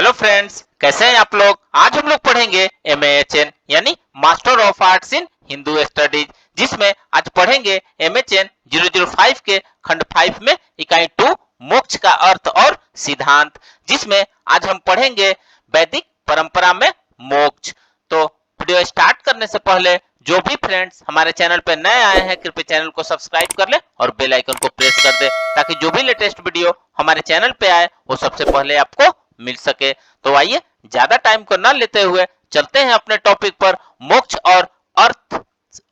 Hello friends, कैसे हैं आप लोग। आज हम लोग पढ़ेंगे MAHN यानी master of arts in Hindu studies, जिसमें आज पढ़ेंगे MHN 005 के खंड 5 में इकाई 2 मोक्ष का अर्थ और सिद्धांत, जिसमें आज हम पढ़ेंगे वैदिक परंपरा में मोक्ष। तो वीडियो स्टार्ट करने से पहले जो भी फ्रेंड्स हमारे चैनल पे नए आए हैं कृपया चैनल को सब्सक्राइब कर ले और बेल आइकन को प्रेस कर दे, ताकि जो भी लेटेस्ट वीडियो हमारे चैनल पे आए वो सबसे पहले आपको मिल सके। तो आइए ज्यादा टाइम को न लेते हुए चलते हैं अपने टॉपिक पर। मोक्ष और अर्थ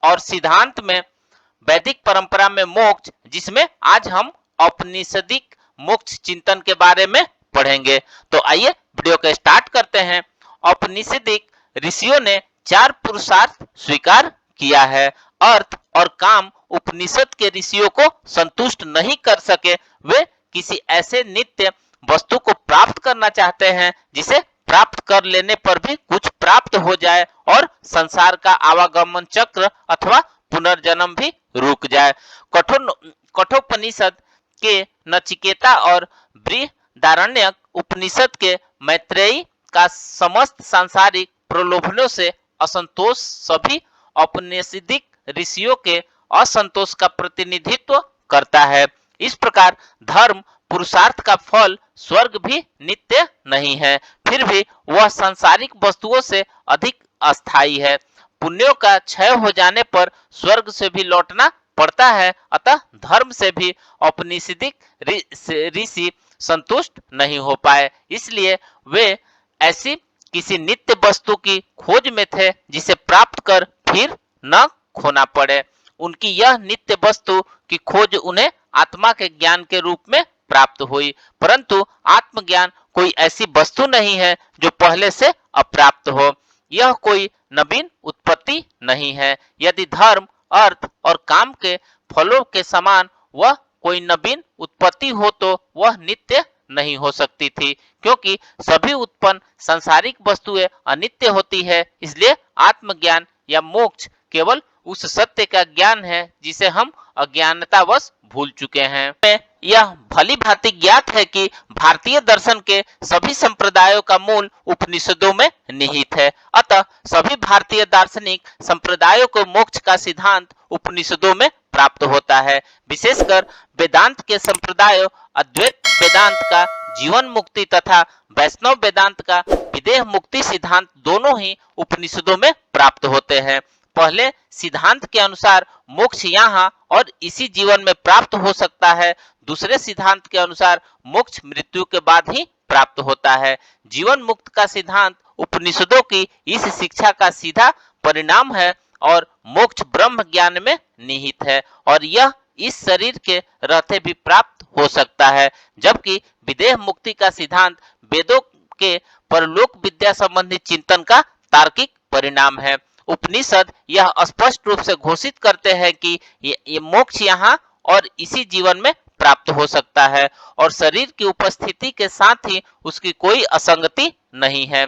और सिद्धांत में वैदिक परंपरा में मोक्ष, जिसमें आज हम औपनिषदिक मोक्ष चिंतन के बारे में पढ़ेंगे। तो आइए वीडियो को स्टार्ट करते हैं। औपनिषदिक ऋषियों ने 4 पुरुषार्थ स्वीकार किया है। अर्थ और काम उपनिषद के ऋषियों को संतुष्ट नहीं कर सके। वे किसी ऐसे नित्य वस्तु को प्राप्त करना चाहते हैं जिसे प्राप्त कर लेने पर भी कुछ प्राप्त हो जाए और संसार का आवागमन चक्र अथवा पुनर्जन्म भी रुक जाए। कठोपनिषद के नचिकेता और बृहदारण्यक उपनिषद के मैत्रेयी का समस्त सांसारिक प्रलोभनों से असंतोष सभी औपनिषदिक ऋषियों के असंतोष का प्रतिनिधित्व करता है। इस प्रकार धर्म पुरुषार्थ का फल स्वर्ग भी नित्य नहीं है, फिर भी वह सांसारिक वस्तुओं से अधिक अस्थायी है। पुण्यों का क्षय हो जाने पर स्वर्ग से भी लौटना पड़ता है, अतः धर्म से भी औपनिषदिक ऋषि संतुष्ट नहीं हो पाए। इसलिए वे ऐसी किसी नित्य वस्तु की खोज में थे जिसे प्राप्त कर फिर न खोना पड़े। उनकी यह नित्य वस्तु की खोज उन्हें आत्मा के ज्ञान के रूप में प्राप्त हुई, परंतु आत्मज्ञान कोई ऐसी वस्तु नहीं है जो पहले से अप्राप्त हो। यह कोई नवीन उत्पत्ति नहीं है। यदि धर्म अर्थ और काम के फलों के समान वह कोई नवीन उत्पत्ति हो तो वह नित्य नहीं हो सकती थी, क्योंकि सभी उत्पन्न सांसारिक वस्तुएं अनित्य होती है। इसलिए आत्मज्ञान या मोक्ष केवल उस सत्य का ज्ञान है जिसे हम अज्ञानतावश भूल चुके हैं। यह भली भांति ज्ञात है कि भारतीय दर्शन के सभी संप्रदायों का मूल उपनिषदों में निहित है। अतः सभी भारतीय दार्शनिक संप्रदायों को मोक्ष का सिद्धांत उपनिषदों में प्राप्त होता है। विशेषकर वेदांत के संप्रदाय अद्वैत वेदांत का जीवन मुक्ति तथा वैष्णव वेदांत का विदेह मुक्ति सिद्धांत दोनों ही उपनिषदों में प्राप्त होते हैं। पहले सिद्धांत के अनुसार मोक्ष यहाँ और इसी जीवन में प्राप्त हो सकता है। दूसरे सिद्धांत के अनुसार मोक्ष मृत्यु के बाद ही प्राप्त होता है। जीवन मुक्त का सिद्धांत उपनिषदों की इस शिक्षा का सीधा परिणाम है और मोक्ष ब्रह्म ज्ञान में निहित है और यह इस शरीर के रहते भी प्राप्त हो सकता है, जबकि विदेह मुक्ति का सिद्धांत वेदों के परलोक विद्या संबंधी चिंतन का तार्किक परिणाम है। उपनिषद यह स्पष्ट रूप से घोषित करते हैं कि ये मोक्ष यहाँ और इसी जीवन में प्राप्त हो सकता है और शरीर की उपस्थिति के साथ ही उसकी कोई असंगति नहीं है।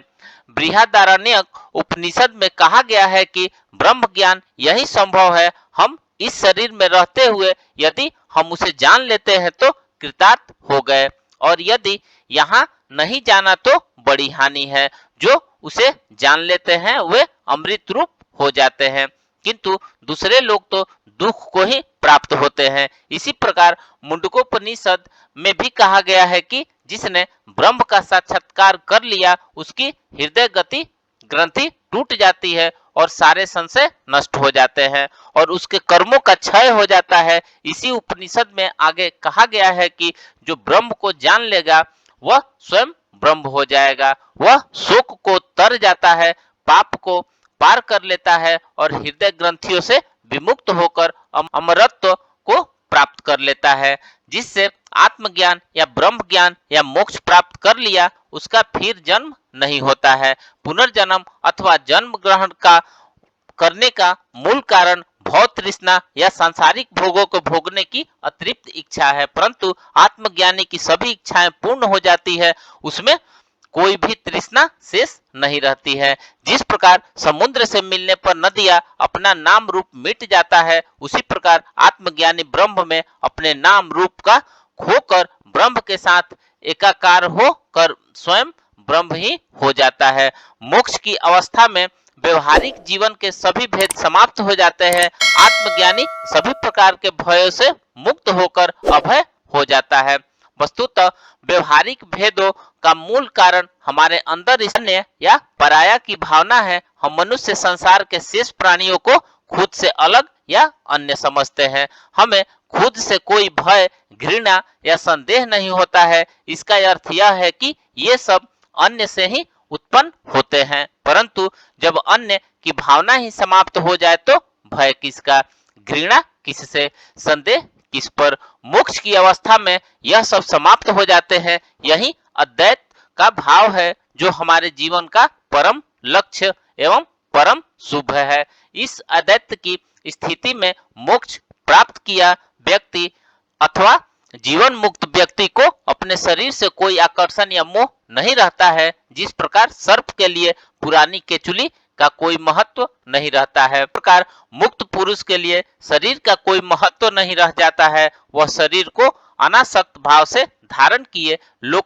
बृहदारण्यक उपनिषद में कहा गया है कि ब्रह्म ज्ञान यही संभव है। हम इस शरीर में रहते हुए यदि हम उसे जान लेते हैं तो कृतार्थ हो गए, और यदि यहाँ नहीं जाना तो बड़ी हानि है। जो उसे जान लेते हैं वे अमृत रूप हो जाते हैं, किंतु दूसरे लोग तो दुख को ही प्राप्त होते हैं। इसी प्रकार मुंडकोपनिषद में भी कहा गया है कि जिसने ब्रह्म का साक्षात्कार कर लिया उसकी हृदय गति ग्रंथि टूट जाती है और सारे संशय नष्ट हो जाते हैं और उसके कर्मों का क्षय हो जाता है। इसी उपनिषद में आगे कहा गया है कि जो ब्रह्म को जान लेगा वह स्वयं ब्रह्म हो जाएगा। वह शोक को तर जाता है, पाप को पार कर लेता है और हृदय ग्रंथियों से विमुक्त होकर अमरत्व को प्राप्त कर लेता है। जिससे आत्मज्ञान या ब्रह्म ज्ञान या मोक्ष प्राप्त कर लिया उसका फिर जन्म नहीं होता है। पुनर्जन्म अथवा जन्म ग्रहण का करने का मूल कारण भौत तृष्णा या सांसारिक भोगों को भोगने की अतिरिक्त इच्छा है, परंतु आत्मज्ञानी की सभी इच्छाएं पूर्ण हो जाती है, उसमें कोई भी तृष्णा शेष नहीं रहती है। जिस प्रकार समुद्र से मिलने पर नदियां अपना नाम रूप मिट जाता है, उसी प्रकार आत्मज्ञानी ब्रह्म में अपने नाम रूप का खोकर ब्रह्म के साथ एकाकार होकर स्वयं ब्रह्म ही हो जाता है। मोक्ष की अवस्था में व्यवहारिक जीवन के सभी भेद समाप्त हो जाते हैं। आत्मज्ञानी सभी प्रकार के भयों से मुक्त होकर अभय हो जाता है। वस्तुतः व्यवहारिक भेदों का मूल कारण हमारे अंदर अन्य या पराया की भावना है। हम मनुष्य संसार के शेष प्राणियों को खुद से अलग या अन्य समझते हैं। हमें खुद से कोई भय, घृणा या संदेह नहीं होता है। इसका अर्थ यह है कि ये सब अन्य से ही उत्पन्न होते हैं, परंतु जब अन्य की भावना ही समाप्त हो जाए तो भय किसका, घृणा किससे, संदेह किस पर। मोक्ष की अवस्था में यह सब समाप्त हो जाते हैं। यही अद्वैत का भाव है जो हमारे जीवन का परम लक्ष्य एवं परम शुभ है। इस अद्वैत की स्थिति में मोक्ष प्राप्त किया व्यक्ति अथवा जीवन मुक्त व्यक्ति को अपने शरीर से कोई आकर्षण या मोह नहीं रहता है। जिस प्रकार सर्प के लिए पुरानी केचुली का कोई महत्व नहीं रहता है, प्रकार मुक्त पुरुष के लिए शरीर का कोई महत्व नहीं रह जाता है। वह शरीर को अनासक्त भाव से धारण किए लोक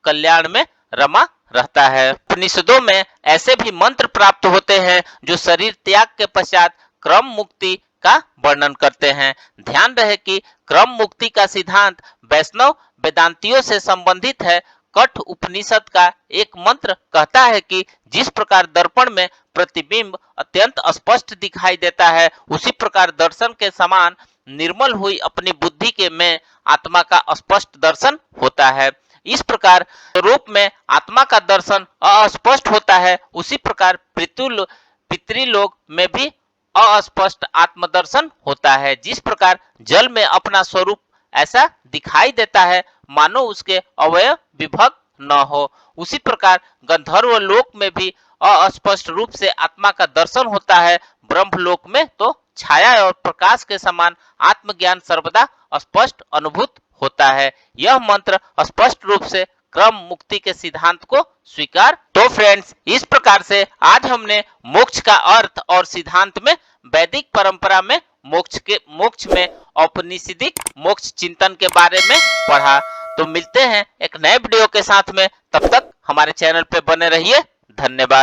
कल्याण में रमा रहता है। उपनिषदों में ऐसे भी मंत्र प्राप्त होते हैं जो शरीर त्याग के पश्चात क्रम मुक्ति का वर्णन करते हैं। ध्यान रहे कि क्रम मुक्ति का सिद्धांत वैष्णव वेदांतियों से संबंधित है। कठ उपनिषद का एक मंत्र कहता है कि जिस प्रकार दर्पण में प्रतिबिंब अत्यंत स्पष्ट दिखाई देता है, उसी प्रकार दर्शन के समान निर्मल हुई अपनी बुद्धि के में आत्मा का स्पष्ट दर्शन होता है। इस प्रकार रूप में आत्मा का दर्शन अस्पष्ट होता है, उसी प्रकार पितृलोक में भी अस्पष्ट आत्मदर्शन होता है। जिस प्रकार जल में अपना स्वरूप ऐसा दिखाई देता है मानो उसके अवयव विभक्त न हो, उसी प्रकार गंधर्व लोक में भी अस्पष्ट रूप से आत्मा का दर्शन होता है। ब्रह्मलोक में तो छाया और प्रकाश के समान आत्मज्ञान सर्वदा स्पष्ट अनुभूत होता है। यह मंत्र स्पष्ट रूप से क्रम मुक्ति के सिद्धांत को स्वीकार। तो फ्रेंड्स, इस प्रकार से आज हमने मोक्ष का अर्थ और सिद्धांत में वैदिक परंपरा में मोक्ष में औपनिषदिक मोक्ष चिंतन के बारे में पढ़ा। तो मिलते हैं एक नए वीडियो के साथ में, तब तक हमारे चैनल पे बने रहिए। धन्यवाद।